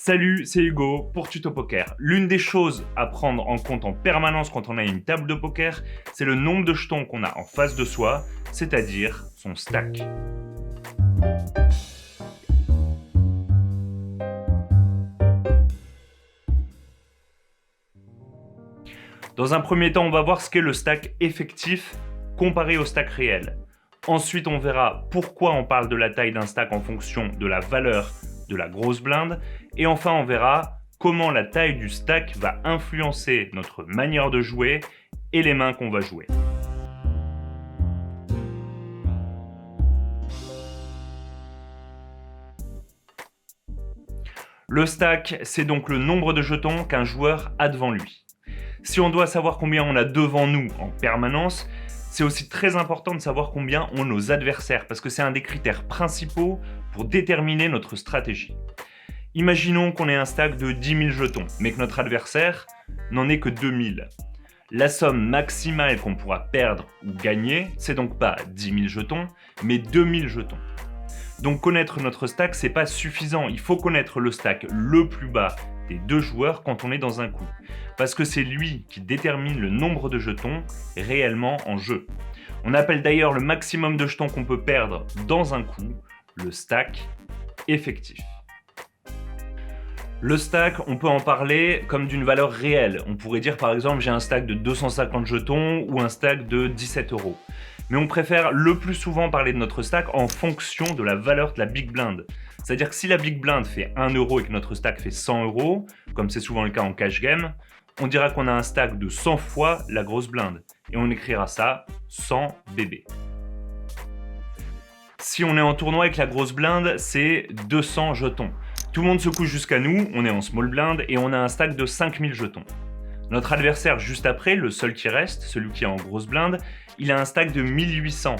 Salut, c'est Hugo pour Tuto Poker. L'une des choses à prendre en compte en permanence quand on a une table de poker, c'est le nombre de jetons qu'on a en face de soi, c'est-à-dire son stack. Dans un premier temps, on va voir ce qu'est le stack effectif comparé au stack réel. Ensuite, on verra pourquoi on parle de la taille d'un stack en fonction de la valeur de la grosse blinde. Et enfin, on verra comment la taille du stack va influencer notre manière de jouer et les mains qu'on va jouer. Le stack, c'est donc le nombre de jetons qu'un joueur a devant lui. Si on doit savoir combien on a devant nous en permanence, c'est aussi très important de savoir combien ont nos adversaires, parce que c'est un des critères principaux pour déterminer notre stratégie. Imaginons qu'on ait un stack de 10 000 jetons, mais que notre adversaire n'en ait que 2 000. La somme maximale qu'on pourra perdre ou gagner, c'est donc pas 10 000 jetons, mais 2 000 jetons. Donc connaître notre stack, c'est pas suffisant, il faut connaître le stack le plus bas des deux joueurs quand on est dans un coup. Parce que c'est lui qui détermine le nombre de jetons réellement en jeu. On appelle d'ailleurs le maximum de jetons qu'on peut perdre dans un coup le stack effectif. Le stack, on peut en parler comme d'une valeur réelle. On pourrait dire par exemple j'ai un stack de 250 jetons ou un stack de 17 €. Mais on préfère le plus souvent parler de notre stack en fonction de la valeur de la big blind. C'est-à-dire que si la big blind fait 1 € et que notre stack fait 100 €, comme c'est souvent le cas en cash game, on dira qu'on a un stack de 100 fois la grosse blinde. Et on écrira ça 100 BB. Si on est en tournoi avec la grosse blinde, c'est 200 jetons. Tout le monde se couche jusqu'à nous, on est en small blind et on a un stack de 5000 jetons. Notre adversaire juste après, le seul qui reste, celui qui est en grosse blinde, il a un stack de 1800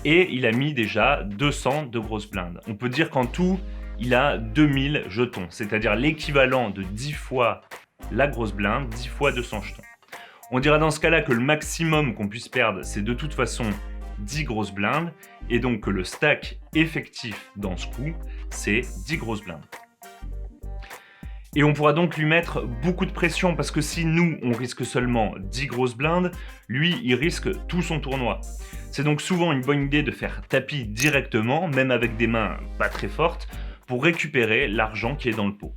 et il a mis déjà 200 de grosses blindes. On peut dire qu'en tout, il a 2000 jetons, c'est-à-dire l'équivalent de 10 fois la grosse blinde, 10 fois 200 jetons. On dira dans ce cas-là que le maximum qu'on puisse perdre, c'est de toute façon 10 grosses blindes, et donc que le stack effectif dans ce coup, c'est 10 grosses blindes. Et on pourra donc lui mettre beaucoup de pression, parce que si nous, on risque seulement 10 grosses blindes, lui, il risque tout son tournoi. C'est donc souvent une bonne idée de faire tapis directement, même avec des mains pas très fortes, pour récupérer l'argent qui est dans le pot.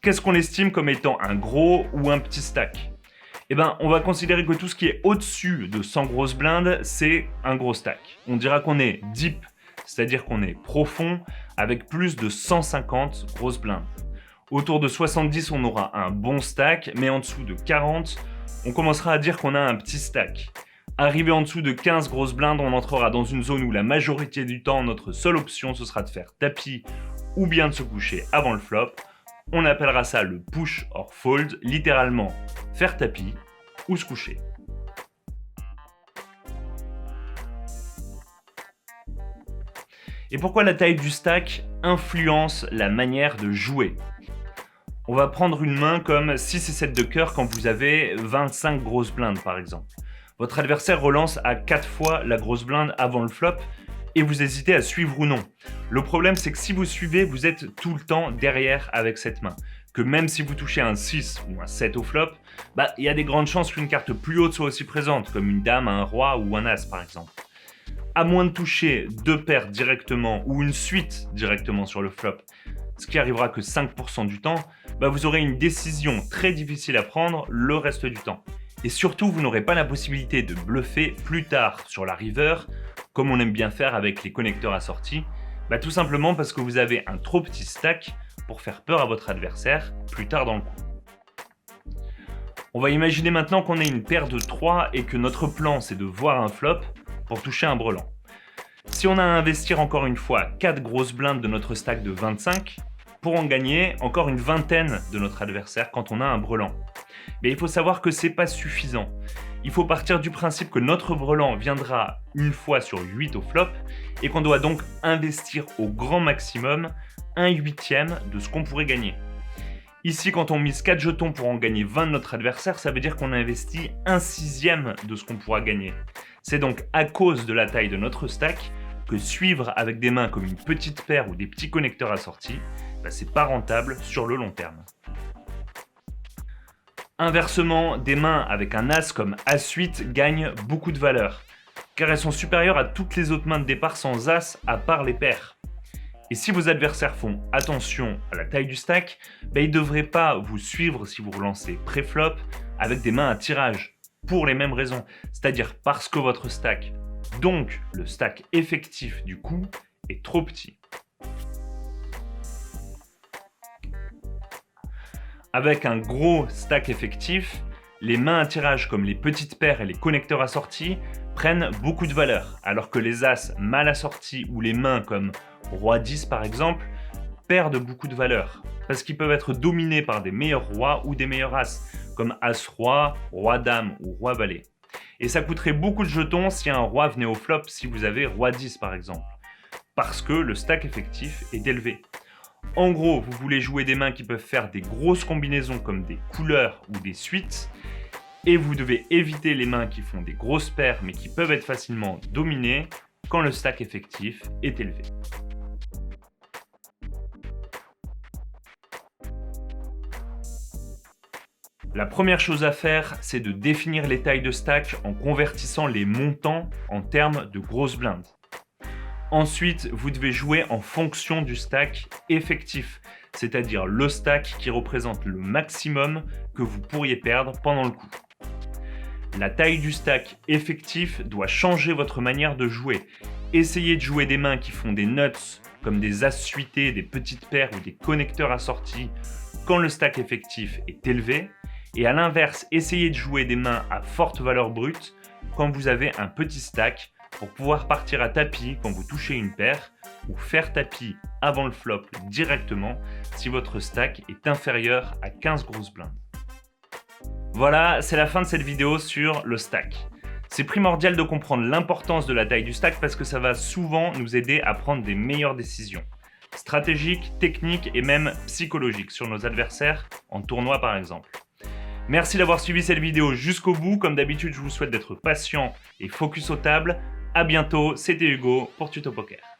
Qu'est-ce qu'on estime comme étant un gros ou un petit stack ? Eh ben, on va considérer que tout ce qui est au-dessus de 100 grosses blindes, c'est un gros stack. On dira qu'on est deep, c'est-à-dire qu'on est profond, avec plus de 150 grosses blindes. Autour de 70, on aura un bon stack, mais en dessous de 40, on commencera à dire qu'on a un petit stack. Arrivé en dessous de 15 grosses blindes, on entrera dans une zone où la majorité du temps, notre seule option, ce sera de faire tapis ou bien de se coucher avant le flop. On appellera ça le push or fold, littéralement faire tapis ou se coucher. Et pourquoi la taille du stack influence la manière de jouer ? On va prendre une main comme 6 et 7 de cœur quand vous avez 25 grosses blindes par exemple. Votre adversaire relance à 4 fois la grosse blinde avant le flop et vous hésitez à suivre ou non. Le problème, c'est que si vous suivez, vous êtes tout le temps derrière avec cette main. Que même si vous touchez un 6 ou un 7 au flop, il y a des grandes chances qu'une carte plus haute soit aussi présente, comme une dame, un roi ou un as par exemple. À moins de toucher 2 paires directement ou une suite directement sur le flop, ce qui arrivera que 5% du temps, vous aurez une décision très difficile à prendre le reste du temps. Et surtout, vous n'aurez pas la possibilité de bluffer plus tard sur la river, comme on aime bien faire avec les connecteurs assortis, tout simplement parce que vous avez un trop petit stack pour faire peur à votre adversaire plus tard dans le coup. On va imaginer maintenant qu'on ait une paire de 3 et que notre plan c'est de voir un flop pour toucher un brelan. Si on a à investir encore une fois 4 grosses blindes de notre stack de 25, pour en gagner encore une vingtaine de notre adversaire quand on a un brelan. Mais il faut savoir que c'est pas suffisant. Il faut partir du principe que notre brelan viendra une fois sur 8 au flop et qu'on doit donc investir au grand maximum 1/8 de ce qu'on pourrait gagner. Ici, quand on mise 4 jetons pour en gagner 20 de notre adversaire, ça veut dire qu'on a investi 1/6 de ce qu'on pourra gagner. C'est donc à cause de la taille de notre stack que suivre avec des mains comme une petite paire ou des petits connecteurs assortis, c'est pas rentable sur le long terme. Inversement, des mains avec un as comme As-8 gagnent beaucoup de valeur, car elles sont supérieures à toutes les autres mains de départ sans as à part les paires. Et si vos adversaires font attention à la taille du stack, ils ne devraient pas vous suivre si vous relancez pré-flop avec des mains à tirage, pour les mêmes raisons, c'est-à-dire parce que votre stack, donc le stack effectif du coup, est trop petit. Avec un gros stack effectif, les mains à tirage comme les petites paires et les connecteurs assortis prennent beaucoup de valeur, alors que les as mal assortis ou les mains comme Roi 10 par exemple perdent beaucoup de valeur, parce qu'ils peuvent être dominés par des meilleurs rois ou des meilleurs as, comme As-Roi, Roi-Dame ou Roi-Valet. Et ça coûterait beaucoup de jetons si un roi venait au flop si vous avez Roi 10 par exemple, parce que le stack effectif est élevé. En gros, vous voulez jouer des mains qui peuvent faire des grosses combinaisons comme des couleurs ou des suites, et vous devez éviter les mains qui font des grosses paires mais qui peuvent être facilement dominées quand le stack effectif est élevé. La première chose à faire, c'est de définir les tailles de stack en convertissant les montants en termes de grosses blindes. Ensuite, vous devez jouer en fonction du stack effectif, c'est-à-dire le stack qui représente le maximum que vous pourriez perdre pendant le coup. La taille du stack effectif doit changer votre manière de jouer. Essayez de jouer des mains qui font des nuts, comme des as suités, des petites paires ou des connecteurs assortis quand le stack effectif est élevé. Et à l'inverse, essayez de jouer des mains à forte valeur brute quand vous avez un petit stack pour pouvoir partir à tapis quand vous touchez une paire ou faire tapis avant le flop directement si votre stack est inférieur à 15 grosses blindes. Voilà, c'est la fin de cette vidéo sur le stack. C'est primordial de comprendre l'importance de la taille du stack parce que ça va souvent nous aider à prendre des meilleures décisions, stratégiques, techniques et même psychologiques sur nos adversaires en tournoi par exemple. Merci d'avoir suivi cette vidéo jusqu'au bout. Comme d'habitude, je vous souhaite d'être patient et focus aux tables. À bientôt, c'était Hugo pour Tuto Poker.